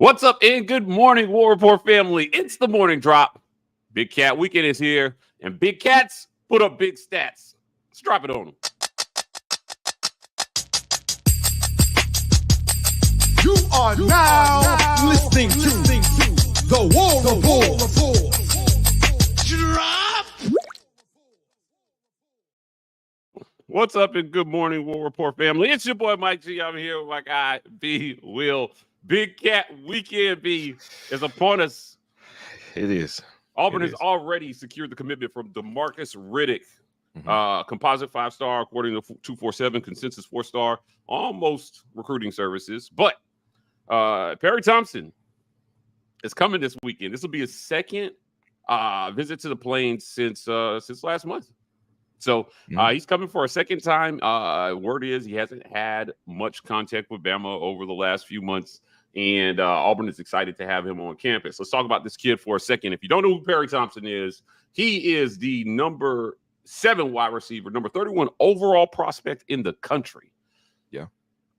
What's up, and good morning, War Report family. It's the morning drop. Big Cat Weekend is here, and big cats put up big stats. Let's drop it on them. You are now listening to the War Report. Drop. What's up, and good morning, War Report family. It's your boy Mike G. I'm here with my guy B. Will. Big Cat Weekend B is upon us. It is. Auburn has already secured the commitment from DeMarcus Riddick, composite 5-star according to 247, consensus 4-star, almost recruiting services. But Perry Thompson is coming this weekend. This will be his second visit to the Plains since last month. So he's coming for a second time. Word is he hasn't had much contact with Bama over the last few months, and Auburn is excited to have him on campus. Let's talk about this kid for a second. If you don't know who Perry Thompson is, he is the number 7 wide receiver, number 31 overall prospect in the country. Yeah.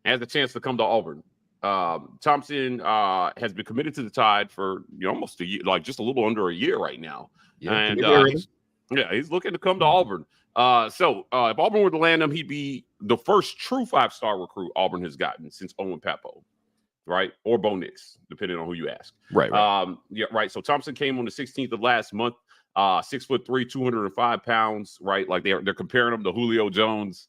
Has the chance to come to Auburn. Thompson has been committed to the Tide for almost a year, like just a little under a year right now. Yeah, and he's looking to come to Auburn. So if Auburn were to land him, he'd be the first true 5-star recruit Auburn has gotten since Owen Papo, right? Or Bo Nix, depending on who you ask. Right. Right. So Thompson came on the 16th of last month, 6'3", 205 pounds, right? Like they're comparing him to Julio Jones.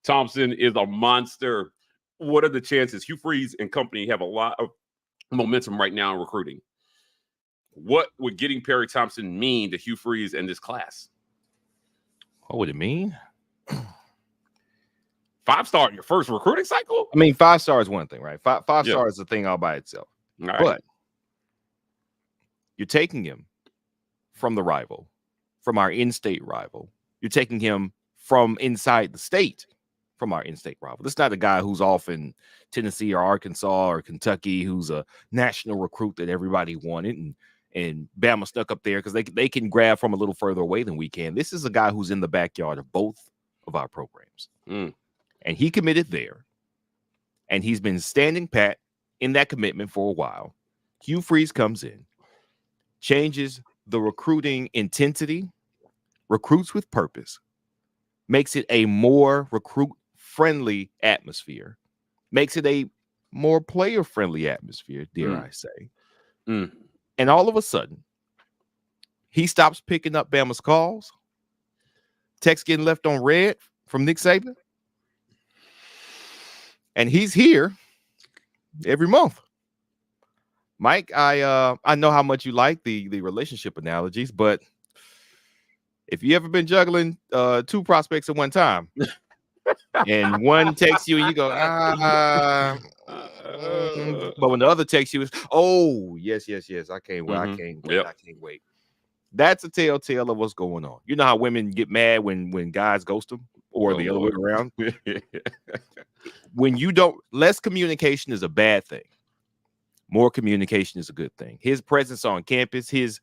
Thompson is a monster. What are the chances? Hugh Freeze and company have a lot of momentum right now in recruiting. What would getting Perry Thompson mean to Hugh Freeze and this class? What would it mean? 5-star in your first recruiting cycle? I mean, 5-star is one thing, right? Five-star is a thing all by itself. All right. But you're taking him from the rival, from our in-state rival. You're taking him from inside the state, from our in-state rival. This is not a guy who's off in Tennessee or Arkansas or Kentucky who's a national recruit that everybody wanted and Bama stuck up there because they can grab from a little further away than we can. This is a guy who's in the backyard of both of our programs. And he committed there. And he's been standing pat in that commitment for a while. Hugh Freeze comes in, changes the recruiting intensity, recruits with purpose, makes it a more recruit-friendly atmosphere, makes it a more player-friendly atmosphere, dare I say. And all of a sudden, he stops picking up Bama's calls. Text getting left on red from Nick Saban. And he's here every month. Mike, I know how much you like the relationship analogies, but if you ever been juggling 2 prospects at one time, and one texts you and you go, but when the other texts you, oh, yes, I can't wait, I can't wait. That's a telltale of what's going on. You know how women get mad when guys ghost them, or the other way around? When you don't, less communication is a bad thing. More communication is a good thing. His presence on campus, his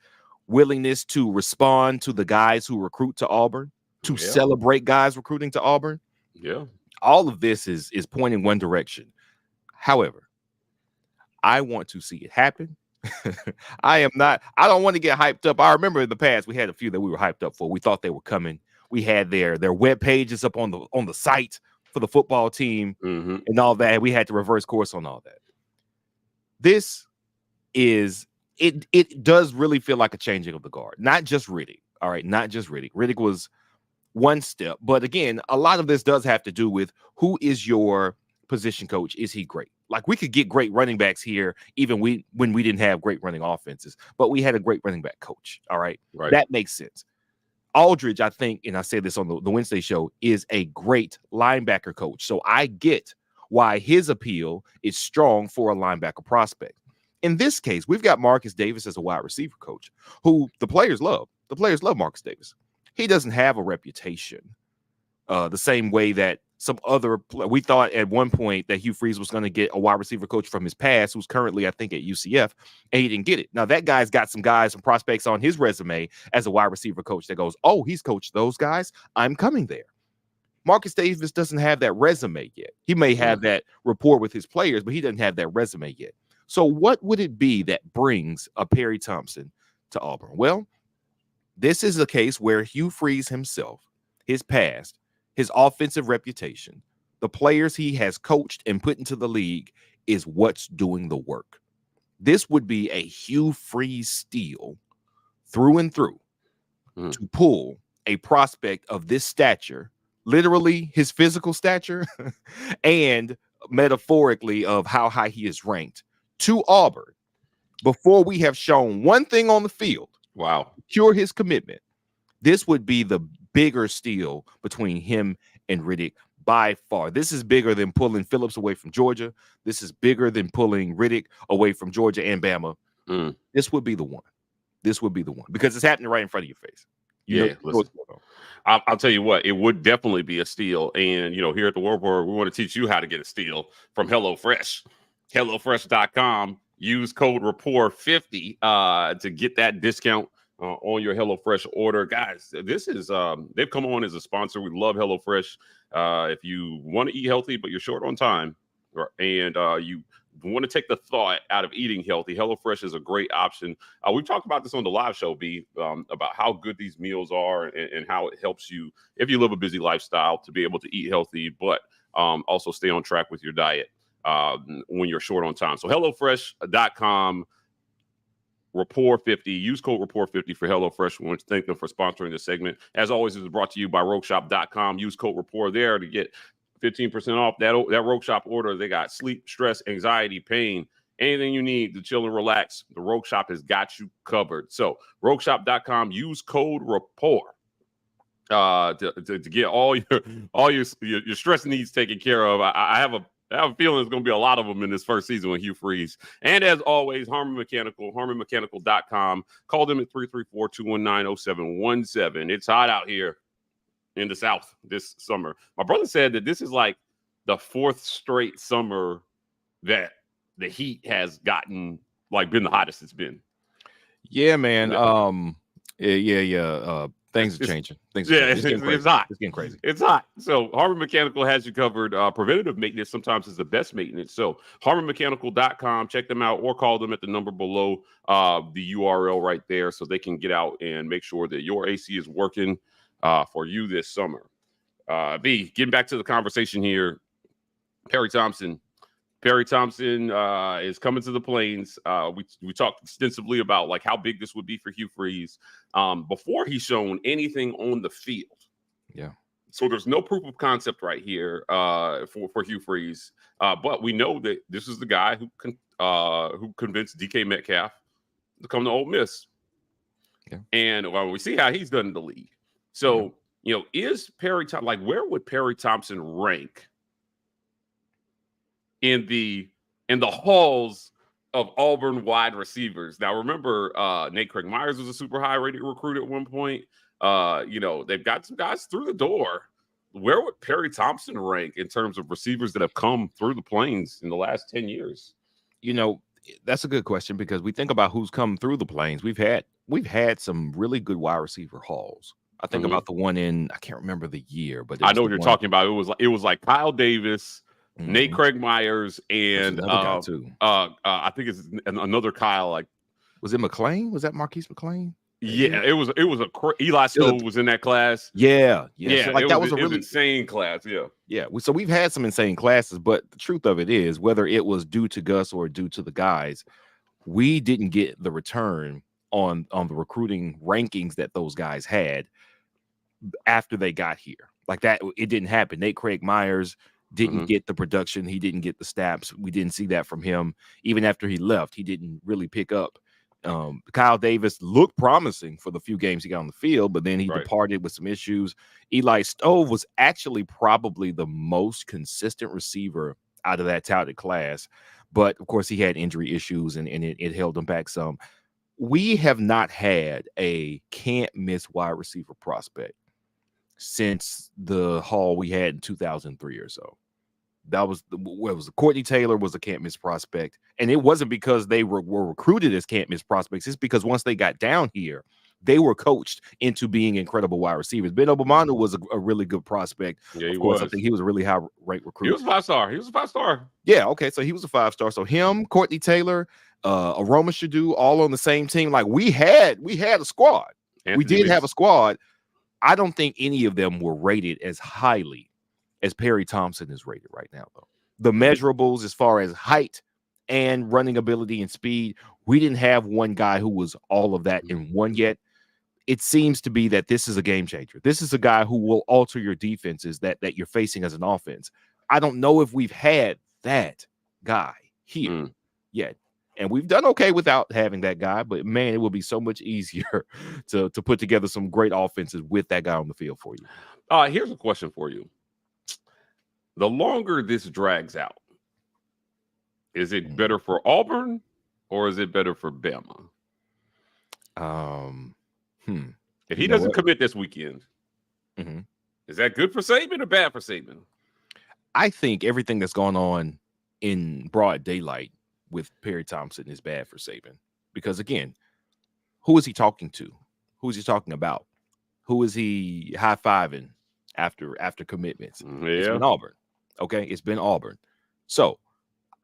willingness to respond to the guys who recruit to Auburn, to celebrate guys recruiting to Auburn. Yeah. All of this is pointing one direction. However, I want to see it happen. I don't want to get hyped up. I remember in the past we had a few that we were hyped up for. We thought they were coming. We had their web pages up on the site for the football team and all that. We had to reverse course on all that. This is it does really feel like a changing of the guard. Not just Riddick. All right, not just Riddick. Riddick was one step, but again, a lot of this does have to do with who is your position coach. Is he great? Like we could get great running backs here, even when we didn't have great running offenses, but we had a great running back coach. All right, that makes sense. Aldridge, I think, and I said this on the Wednesday show, is a great linebacker coach. So I get why his appeal is strong for a linebacker prospect. In this case, we've got Marcus Davis as a wide receiver coach who the players love. The players love Marcus Davis. He doesn't have a reputation the same way that some other we thought at one point that Hugh Freeze was going to get a wide receiver coach from his past, who's currently, I think, at UCF, and he didn't get it. Now, that guy's got some prospects on his resume as a wide receiver coach that goes, oh, he's coached those guys. I'm coming there. Marcus Davis doesn't have that resume yet. He may have that rapport with his players, but he doesn't have that resume yet. So what would it be that brings a Perry Thompson to Auburn? Well, this is a case where Hugh Freeze himself, his past, his offensive reputation, the players he has coached and put into the league is what's doing the work. This would be a Hugh Freeze steal through and through to pull a prospect of this stature, literally his physical stature and metaphorically of how high he is ranked, to Auburn before we have shown one thing on the field. Wow. Cure his commitment. This would be the bigger steal between him and Riddick by far. This is bigger than pulling Phillips away from Georgia. This is bigger than pulling Riddick away from Georgia and Bama. This would be the one. This would be the one because it's happening right in front of your face. I'll tell you what, it would definitely be a steal. And, here at the World War, we want to teach you how to get a steal from HelloFresh. HelloFresh.com. Use code RAPPORT50 to get that discount on your HelloFresh order. Guys, this is they've come on as a sponsor. We love HelloFresh. If you want to eat healthy, but you're short on time, and you want to take the thought out of eating healthy, HelloFresh is a great option. We've talked about this on the live show, B, about how good these meals are and how it helps you, if you live a busy lifestyle, to be able to eat healthy, but also stay on track with your diet when you're short on time. So HelloFresh.com, Rapport50. Use code Rapport50 for HelloFresh. We want to thank them for sponsoring this segment. As always, this is brought to you by RogueShop.com. Use code Rapport there to get 15% off that Rogue Shop order. They got sleep, stress, anxiety, pain, anything you need to chill and relax. The Rogue Shop has got you covered. So RogueShop.com, use code Rapport to get all your stress needs taken care of. I have a feeling there's going to be a lot of them in this first season with Hugh Freeze. And as always, Harmon Mechanical, HarmonMechanical.com. Call them at 334-219-0717. It's hot out here in the South this summer. My brother said that this is like the fourth straight summer that the heat has gotten, been the hottest it's been. Yeah, man. Things are changing. It's hot. It's getting crazy. It's hot. So Harmon Mechanical has you covered. Preventative maintenance sometimes is the best maintenance. So HarmonMechanical.com, check them out or call them at the number below the URL right there so they can get out and make sure that your AC is working for you this summer. B, getting back to the conversation here, Perry Thompson. Perry Thompson is coming to the Plains. We talked extensively about how big this would be for Hugh Freeze before he's shown anything on the field. Yeah. So there's no proof of concept right here for Hugh Freeze. But we know that this is the guy who convinced DK Metcalf to come to Ole Miss. Yeah. And we see how he's done in the league. So, is Perry Thompson, where would Perry Thompson rank in the halls of Auburn wide receivers? Now, remember, Nate Craig Myers was a super high rated recruit at one point. They've got some guys through the door. Where would Perry Thompson rank in terms of receivers that have come through the Plains in the last 10 years? That's a good question because we think about who's come through the Plains. We've had some really good wide receiver hauls. I think about the one I can't remember the year, but I know what you're talking about. It was like Kyle Davis, Nate Craig Myers, and guy too. I think it's another Kyle. Was it McLean? Was that Marquise McLean? Yeah, it was Eli Stove was in that class. Yeah. So that was a really insane class. Yeah. So we've had some insane classes, but the truth of it is, whether it was due to Gus or due to the guys, we didn't get the return on the recruiting rankings that those guys had after they got here. That, it didn't happen. Nate Craig Myers didn't get the production. He didn't get the snaps. We didn't see that from him. Even after he left, he didn't really pick up. Kyle Davis looked promising for the few games he got on the field, but then he departed with some issues. Eli Stove was actually probably the most consistent receiver out of that touted class, but of course he had injury issues and it held him back some. We have not had a can't miss wide receiver prospect since the haul we had in 2003 or so. That was Courtney Taylor was a can't miss prospect, and it wasn't because they were recruited as can't miss prospects. It's because once they got down here, They were coached into being incredible wide receivers. Ben Obamanu was a really good prospect. Yeah, Of course, I think he was a really high-ranked recruit. He was a 5-star. He was a 5-star. Yeah, okay, so he was a 5-star. So him, Courtney Taylor, Aroma Shadu, all on the same team. Like we had a squad. We did have a squad. I don't think any of them were rated as highly as Perry Thompson is rated right now, though. The measurables as far as height and running ability and speed, we didn't have one guy who was all of that in one yet. It seems to be that this is a game changer. This is a guy who will alter your defenses that you're facing as an offense. I don't know if we've had that guy here yet. And we've done okay without having that guy, but man, it will be so much easier to put together some great offenses with that guy on the field for you. Here's a question for you. The longer this drags out, is it better for Auburn or is it better for Bama? If he doesn't commit this weekend, is that good for Saban or bad for Saban? I think everything that's gone on in broad daylight with Perry Thompson is bad for Saban because, again, who is he talking to? Who is he talking about? Who is he high-fiving after commitments? It's been Auburn. Okay, it's been Auburn. So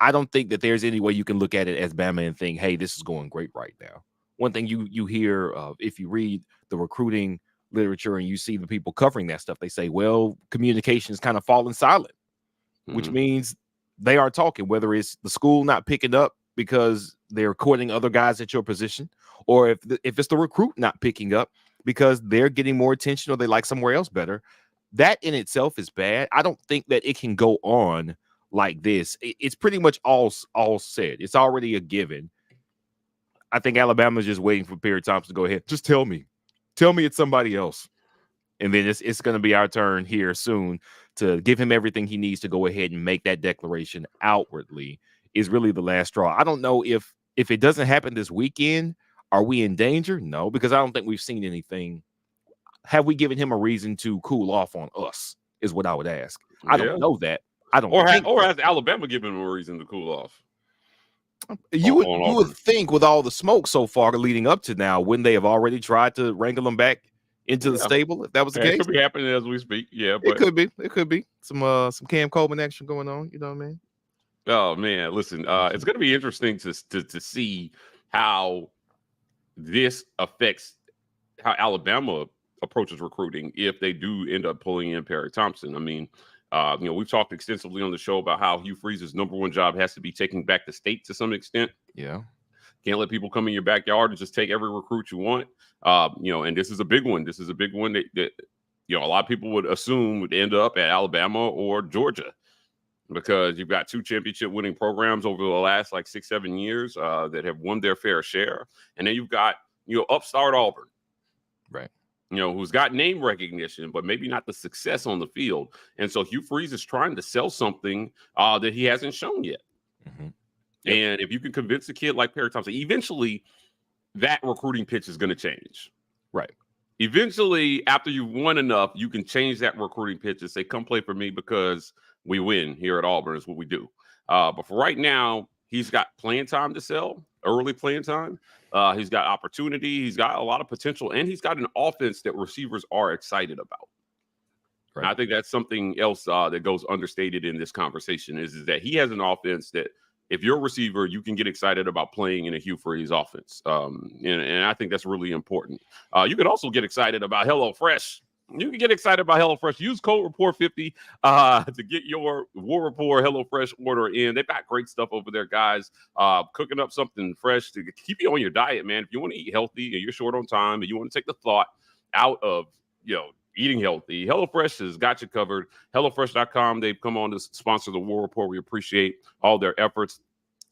I don't think that there's any way you can look at it as Bama and think, hey, this is going great right now. One thing you hear if you read the recruiting literature and you see the people covering that stuff, they say, well, communication is kind of falling silent, which means they are talking, whether it's the school not picking up because they're courting other guys at your position, or if it's the recruit not picking up because they're getting more attention or they like somewhere else better. That in itself is bad. I don't think that it can go on like this. It's pretty much all said. It's already a given. I think Alabama's just waiting for Perry Thompson to go ahead. Just tell me it's somebody else. And then it's going to be our turn here soon to give him everything he needs to go ahead and make that declaration outwardly is really the last straw. I don't know if it doesn't happen this weekend, are we in danger? No, because I don't think we've seen anything. Have we given him a reason to cool off on us is what I would ask. I don't know that. I don't or has Alabama given him a reason to cool off? You would think with all the smoke so far leading up to now, when they have already tried to wrangle them back into the stable, if that was the case. It could be happening as we speak. Yeah, but it could be some Cam Coleman action going on. You know what I mean? Oh man, listen, it's going to be interesting to see how this affects how Alabama approaches recruiting if they do end up pulling in Perry Thompson. I mean, we've talked extensively on the show about how Hugh Freeze's number one job has to be taking back the state to some extent. Yeah. Can't let people come in your backyard and just take every recruit you want. And this is a big one. This is a big one that a lot of people would assume would end up at Alabama or Georgia because you've got two championship winning programs over the last 6-7 years that have won their fair share. And then you've got, upstart Auburn. Right. Who's got name recognition, but maybe not the success on the field. And so Hugh Freeze is trying to sell something that he hasn't shown yet. Mm-hmm. Yep. And if you can convince a kid like Perry Thompson, eventually that recruiting pitch is going to change. Right. Eventually, after you've won enough, you can change that recruiting pitch and say, come play for me because we win here at Auburn is what we do. But for right now, he's got playing time to sell, early playing time. He's got opportunity. He's got a lot of potential, and he's got an offense that receivers are excited about. Right. I think that's something else that goes understated in this conversation is that he has an offense that if you're a receiver, you can get excited about playing in a Hugh Freeze offense. And I think that's really important. You can also get excited about HelloFresh. You can get excited about HelloFresh. Use code REPORT50 to get your War Rapport HelloFresh order in. They've got great stuff over there, guys. Cooking up something fresh to keep you on your diet, man. If you want to eat healthy and you're short on time and you want to take the thought out of, eating healthy, HelloFresh has got you covered. HelloFresh.com. They've come on to sponsor the War Report. We appreciate all their efforts.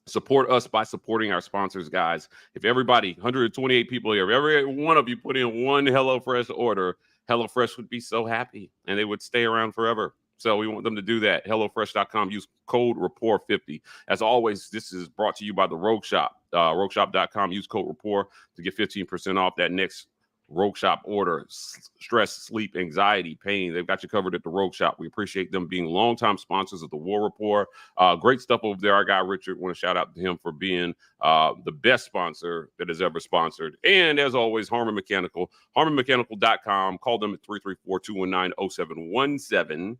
Support us by supporting our sponsors, guys. If everybody, 128 people here, if every one of you put in one HelloFresh order, HelloFresh would be so happy and they would stay around forever. So we want them to do that. HelloFresh.com. Use code REPORT50. As always, this is brought to you by the Rogue Shop. RogueShop.com. Use code REPORT to get 15% off that next Rogue Shop order, stress, sleep, anxiety, pain. They've got you covered at the Rogue Shop. We appreciate them being longtime sponsors of the War Report. Great stuff over there. Our guy Richard, want to shout out to him for being the best sponsor that has ever sponsored. And as always, Harmon Mechanical, harmonmechanical.com. Call them at 334-219-0717.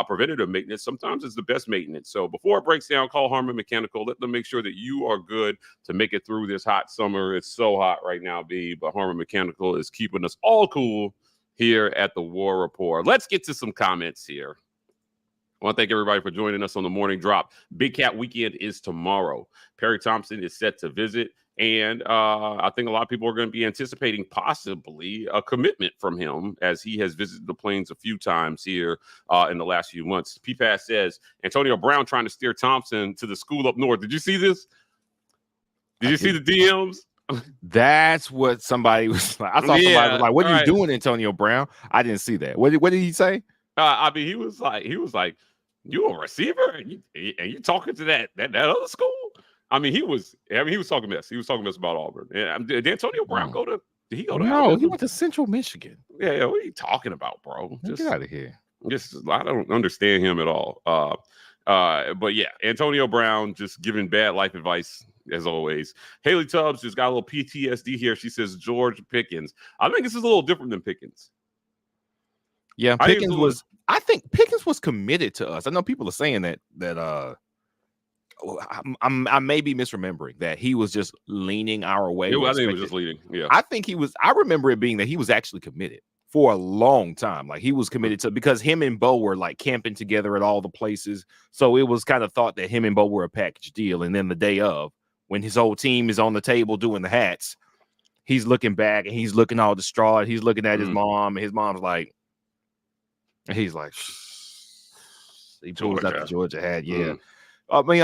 Preventative maintenance sometimes is the best maintenance. So before it breaks down, call Harmon Mechanical. Let them make sure that you are good to make it through this hot summer. It's so hot right now, B, but Harmon Mechanical is keeping us all cool here at the War Report. Let's get to some comments here. I want to thank everybody for joining us on the morning drop. Big Cat Weekend is tomorrow. Perry Thompson is set to visit, and I think a lot of people are going to be anticipating possibly a commitment from him as he has visited the Plains a few times here in the last few months. PFAS says, Antonio Brown trying to steer Thompson to the school up north. Did you see this? Did you see the DMs? That's what somebody was like. I saw somebody was like, "What are you doing, Antonio Brown?" I didn't see that. What did he say? I mean, he was like, "You a receiver and you talking to that other school?" I mean, he was talking mess. He was talking mess about Auburn. And did Antonio Brown go to? Did he go to? No, Alabama? he went to Central Michigan. Yeah, what are you talking about, bro? Get out of here. I don't understand him at all. But yeah, Antonio Brown just giving bad life advice as always. Haley Tubbs just got a little PTSD here. She says George Pickens. I think this is a little different than Pickens. Yeah, Pickens was. I think Pickens was committed to us. I know people are saying that I may be misremembering that he was just leaning our way. I think he was just leaning. Yeah, I think he was. I remember it being that he was actually committed for a long time. Like he was committed to, because him and Bo were like camping together at all the places. So it was kind of thought that him and Bo were a package deal. And then the day of, when his whole team is on the table doing the hats, he's looking back and he's looking all distraught. He's looking at his mom, and his mom's like, and he's like, he pulls out the Georgia hat. Yeah. I mean,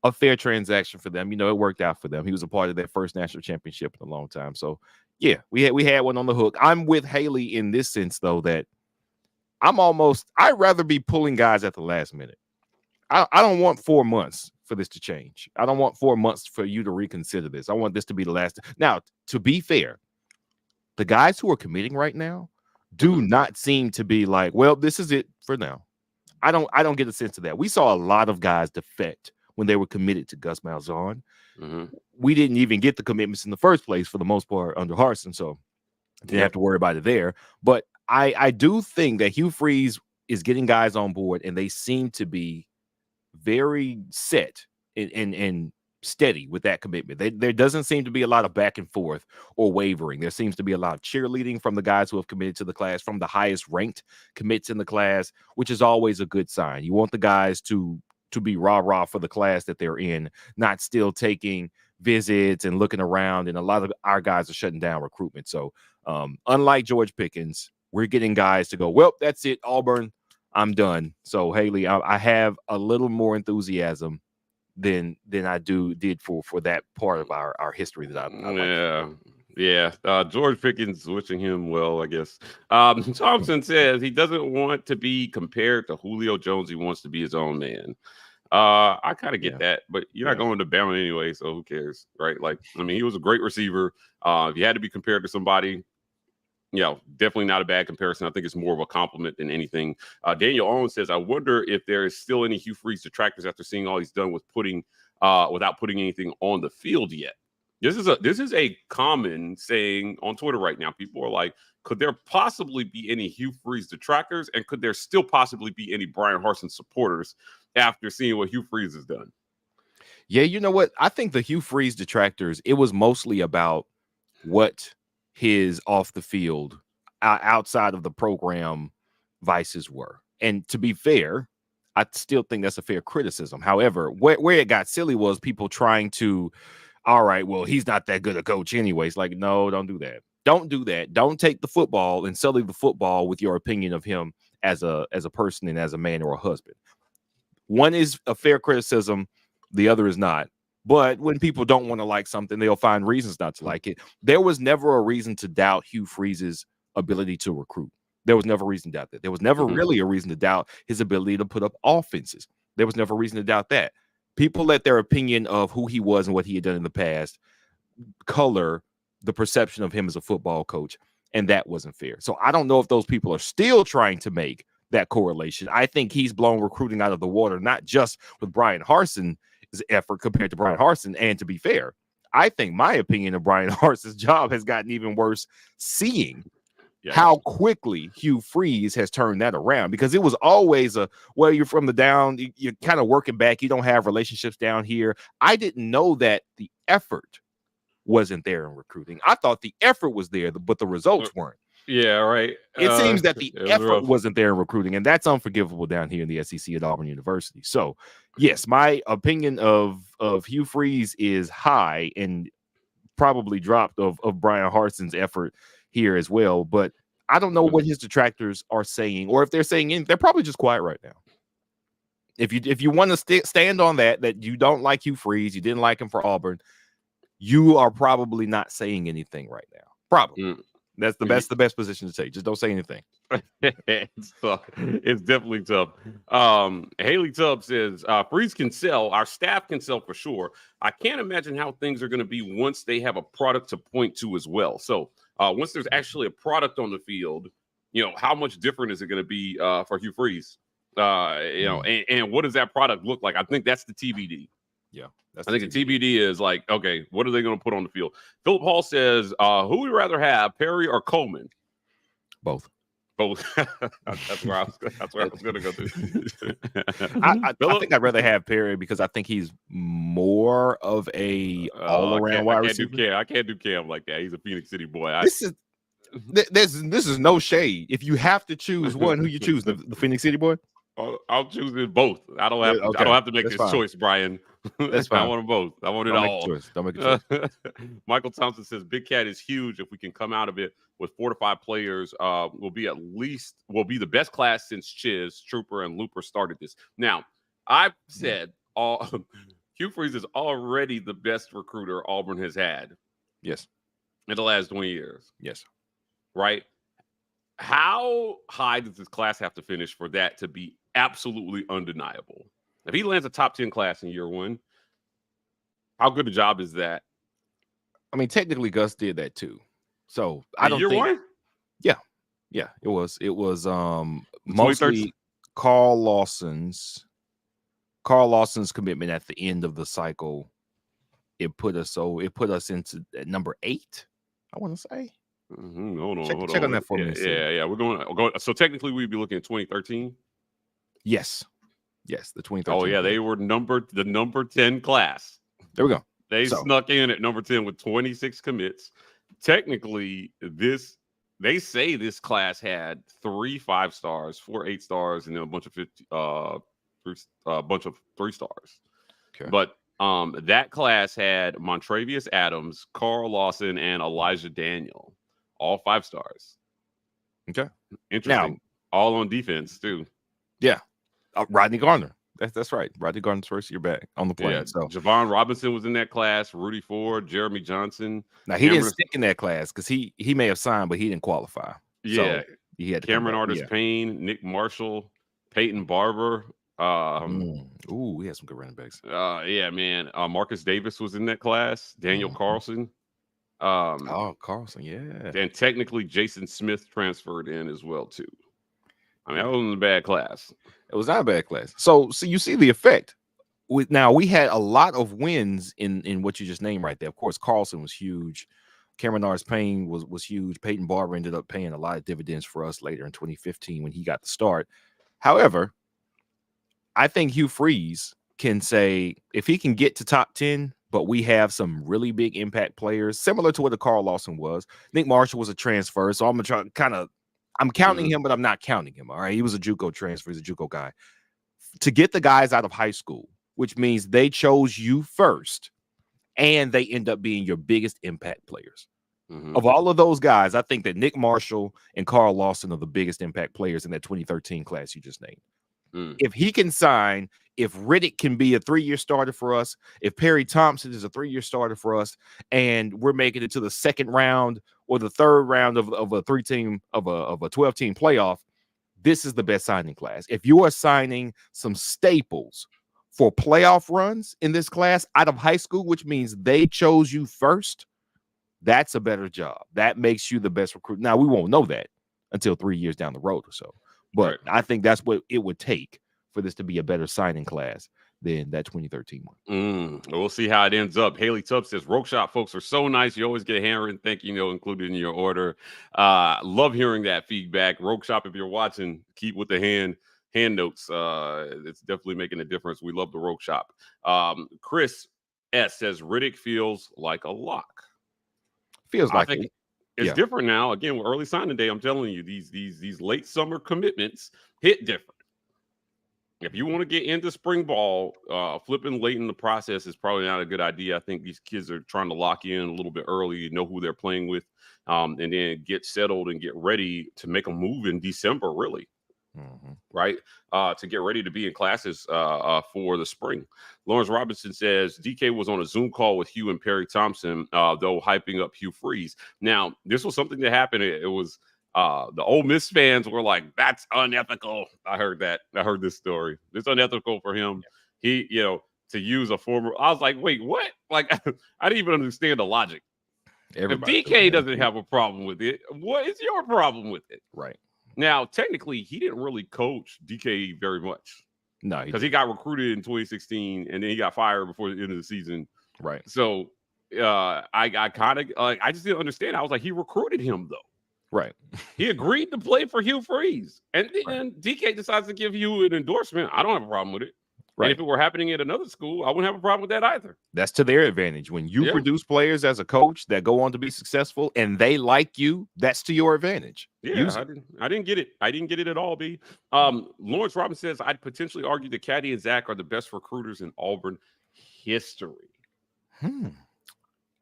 a fair transaction for them. You know, it worked out for them. He was a part of their first national championship in a long time. So yeah, we had one on the hook. I'm with Haley in this sense, though, that I'd rather be pulling guys at the last minute. I don't want 4 months for this to change. I don't want 4 months for you to reconsider this. I want this to be the last. Now, to be fair, the guys who are committing right now do not seem to be like, well, this is it for now. I don't get a sense of that. We saw a lot of guys defect when they were committed to Gus Malzahn. We didn't even get the commitments in the first place for the most part under Harsin, so didn't have to worry about it there. But I do think that Hugh Freeze is getting guys on board, and they seem to be very set and steady with that commitment. There doesn't seem to be a lot of back and forth or wavering. There seems to be a lot of cheerleading from the guys who have committed to the class, from the highest ranked commits in the class, which is always a good sign. You want the guys to be rah-rah for the class that they're in, not still taking visits and looking around. And a lot of our guys are shutting down recruitment. So unlike George Pickens, we're getting guys to go, well, that's it, Auburn, I'm done. So Haley, I have a little more enthusiasm than I did for that part of our history that George Pickens, wishing him well, I guess. Thompson says he doesn't want to be compared to Julio Jones. He wants to be his own man. I kind of get that, but you're not going to Bama anyway, so who cares, right? Like, I mean, he was a great receiver. If you had to be compared to somebody, definitely not a bad comparison. I think it's more of a compliment than anything. Daniel Owens says, I wonder if there is still any Hugh Freeze detractors after seeing all he's done with without putting anything on the field yet. This is a common saying on Twitter right now. People are like, could there possibly be any Hugh Freeze detractors, and could there still possibly be any Brian Harsin supporters after seeing what Hugh Freeze has done? Yeah, you know what? I think the Hugh Freeze detractors, it was mostly about what his off the field, outside of the program, vices were. And to be fair, I still think that's a fair criticism. However, where it got silly was people trying to, all right, well, he's not that good a coach anyways. Like, no, don't do that. Don't do that. Don't take the football and sully the football with your opinion of him as a person and as a man or a husband. One is a fair criticism. The other is not. But when people don't want to like something, they'll find reasons not to like it. There was never a reason to doubt Hugh Freeze's ability to recruit. There was never a reason to doubt that. There was never really a reason to doubt his ability to put up offenses. There was never a reason to doubt that. People let their opinion of who he was and what he had done in the past color the perception of him as a football coach. and that wasn't fair. So I don't know if those people are still trying to make that correlation. I think he's blown recruiting out of the water, not just with Brian Harsin's effort compared to Brian Harsin. And to be fair, I think my opinion of Brian Harsin's job has gotten even worse seeing how quickly Hugh Freeze has turned that around, because it was always you're from the down, you're kind of working back, you don't have relationships down here. I didn't know that the effort wasn't there in recruiting. I thought the effort was there, but the results weren't. Yeah, right. It seems that the effort wasn't there in recruiting, and that's unforgivable down here in the SEC at Auburn University. So, yes, my opinion of Hugh Freeze is high and probably dropped of Brian Harsin's effort here as well. But I don't know what his detractors are saying, or if they're saying anything. They're probably just quiet right now. If you want to stand on that you don't like Hugh Freeze, you didn't like him for Auburn, you are probably not saying anything right now. Probably. That's the best position to take. Just don't say anything. It's tough. It's definitely tough. Haley Tubb says, Freeze can sell. Our staff can sell for sure. I can't imagine how things are going to be once they have a product to point to as well. So once there's actually a product on the field, how much different is it going to be for Hugh Freeze? And what does that product look like? I think that's the TBD. Yeah. I think the TBD is like, okay, what are they going to put on the field? Philip Hall says, who would you rather have, Perry or Coleman? Both. That's where I was going to go through. I think I'd rather have Perry because I think he's more of a all-around wide receiver. I can't do Cam like that. He's a Phoenix City boy. This is no shade. If you have to choose one, who you choose? The Phoenix City boy? I'll choose it both. I don't have to make this choice, Brian. That's fine. I want them both. I want it all. Don't make a choice. Michael Thompson says Big Cat is huge. If we can come out of it with 4 to 5 players, will be the best class since Chiz, Trooper, and Looper started this. Now, I've said Hugh Freeze is already the best recruiter Auburn has had. Yes. In the last 20 years. Yes. Right? How high does this class have to finish for that to be absolutely undeniable? If he lands a top 10 class in year 1, how good a job is that? I mean, technically, Gus did that too. So I don't think. Year 1? Yeah, it was. It was mostly Carl Lawson's commitment at the end of the cycle. It put us into number 8. I want to say. Hold on. Check on that for me. Yeah. We're going. So technically, we'd be looking at 2013. Yes, the 2013. Oh yeah, they were the number 10 class. There we go. They snuck in at number 10 with 26 commits. Technically, they say this class had 3 5 stars, 4 8 stars, and then a bunch of 3 stars. Okay. But that class had Montravius Adams, Carl Lawson, and Elijah Daniel. All 5 stars. Okay. Interesting. Now, all on defense, too. Yeah. Rodney Garner. That's right. Rodney Garner's first year back on the plane. Yeah. So Javon Robinson was in that class. Rudy Ford, Jeremy Johnson. Now, he didn't stick in that class because he may have signed, but he didn't qualify. Yeah. So he had Cameron Artis Payne, Nick Marshall, Peyton Barber. We had some good running backs. Yeah, man. Marcus Davis was in that class. Daniel Carlson. Carlson, yeah. And technically, Jason Smith transferred in as well, too. I mean, that wasn't a bad class. It was not a bad class. So you see the effect. Now, we had a lot of wins in what you just named right there. Of course, Carlson was huge. Cameron Artis Payne was huge. Peyton Barber ended up paying a lot of dividends for us later in 2015 when he got the start. However, I think Hugh Freeze can say if he can get to top 10, but we have some really big impact players, similar to what the Carl Lawson was. Nick Marshall was a transfer, so I'm gonna try I'm counting him, but I'm not counting him. All right, he was a JUCO transfer. He's a JUCO guy. To get the guys out of high school, which means they chose you first, and they end up being your biggest impact players. Of all of those guys, I think that Nick Marshall and Carl Lawson are the biggest impact players in that 2013 class you just named. If he can sign, if Riddick can be a 3-year starter for us, if Perry Thompson is a 3-year starter for us, and we're making it to the 2nd round or the 3rd round of a 12-team playoff, this is the best signing class. If you are signing some staples for playoff runs in this class out of high school, which means they chose you first, That's a better job. That makes you the best recruit. Now, we won't know that until 3 years down the road or so. But I think that's what it would take for this to be a better signing class than that 2013 one. We'll see how it ends up. Haley Tubb says, Rogue Shop folks are so nice. You always get a handwritten thank you note included in your order. Love hearing that feedback. Rogue Shop, if you're watching, keep with the hand notes. It's definitely making a difference. We love the Rogue Shop. Chris S says, Riddick feels like a lock. Feels like it's different now. Again, with early signing day, I'm telling you, these late summer commitments hit different. If you want to get into spring ball, flipping late in the process is probably not a good idea. I think these kids are trying to lock in a little bit early, know who they're playing with, and then get settled and get ready to make a move in December, really. Right? To get ready to be in classes for the spring. Lawrence Robinson says, DK was on a Zoom call with Hugh and Perry Thompson, though hyping up Hugh Freeze. Now, this was something that happened. It was the Ole Miss fans were like, that's unethical. I heard that. I heard this story. It's unethical for him. Yeah. He, to use a former. I was like, wait, what? Like, I didn't even understand the logic. Everybody if DK doesn't have a problem with it, what is your problem with it? Right. Now, technically, he didn't really coach DK very much. No, because he got recruited in 2016 and then he got fired before the end of the season. Right. So I kind of I just didn't understand. I was like, he recruited him though. Right. He agreed to play for Hugh Freeze. And then DK decides to give Hugh an endorsement. I don't have a problem with it. Right. And if it were happening at another school, I wouldn't have a problem with that either. That's to their advantage. When you produce players as a coach that go on to be successful and they like you, that's to your advantage. Yeah, I didn't get it. I didn't get it at all, B. Lawrence Robinson says, I'd potentially argue that Caddy and Zach are the best recruiters in Auburn history.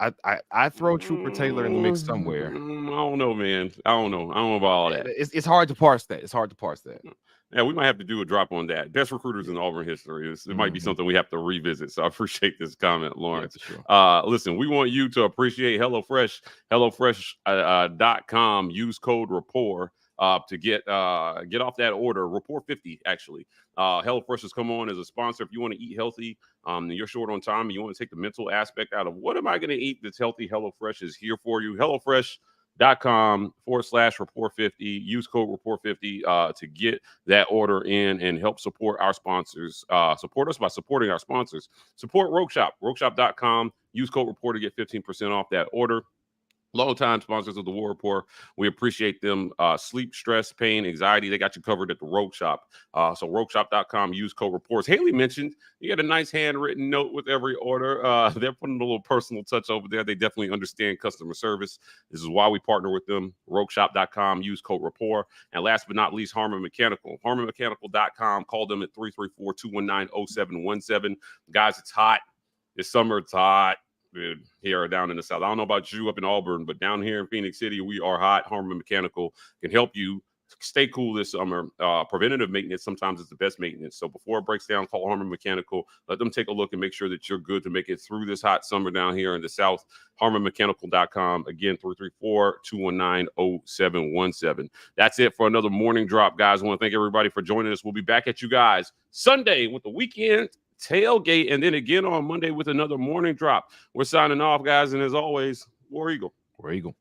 I throw Trooper Taylor in the mix somewhere. I don't know, man. I don't know about all that. It's hard to parse that. Yeah, we might have to do a drop on that. Best recruiters in Auburn history. It might be something we have to revisit. So I appreciate this comment, Lawrence. Yeah, sure. Listen, we want you to appreciate HelloFresh, HelloFresh.com. Use code rapport to get off that order. Rapport 50, actually. HelloFresh has come on as a sponsor. If you want to eat healthy, and you're short on time, and you want to take the mental aspect out of what am I going to eat that's healthy, HelloFresh is here for you. HelloFresh.com/rapport50. Use code rapport50 to get that order in and help support our sponsors. Support us by supporting our sponsors. Support Rogue Shop, RogueShop.com. Use code rapport to get 15% off that order. Long-time sponsors of the War Report. We appreciate them. Sleep, stress, pain, anxiety, they got you covered at the Rogue Shop. So RogueShop.com, use code reports. Haley mentioned you get a nice handwritten note with every order. They're putting a little personal touch over there. They definitely understand customer service. This is why we partner with them. RogueShop.com, use code rapport. And last but not least, Harmon Mechanical. HarmonMechanical.com. Call them at 334-219-0717. Guys, it's hot. This summer, it's hot. Here down in the South. I don't know about you up in Auburn, but down here in Phoenix City, we are hot. Harmon Mechanical can help you stay cool this summer. Preventative maintenance sometimes is the best maintenance. So before it breaks down, call Harmon Mechanical. Let them take a look and make sure that you're good to make it through this hot summer down here in the South. HarmonMechanical.com. Again, 334-219-0717. That's it for another morning drop, guys. I want to thank everybody for joining us. We'll be back at you guys Sunday with the weekend tailgate, and then again on Monday with another morning drop. We're signing off, guys, and as always, War Eagle. War Eagle.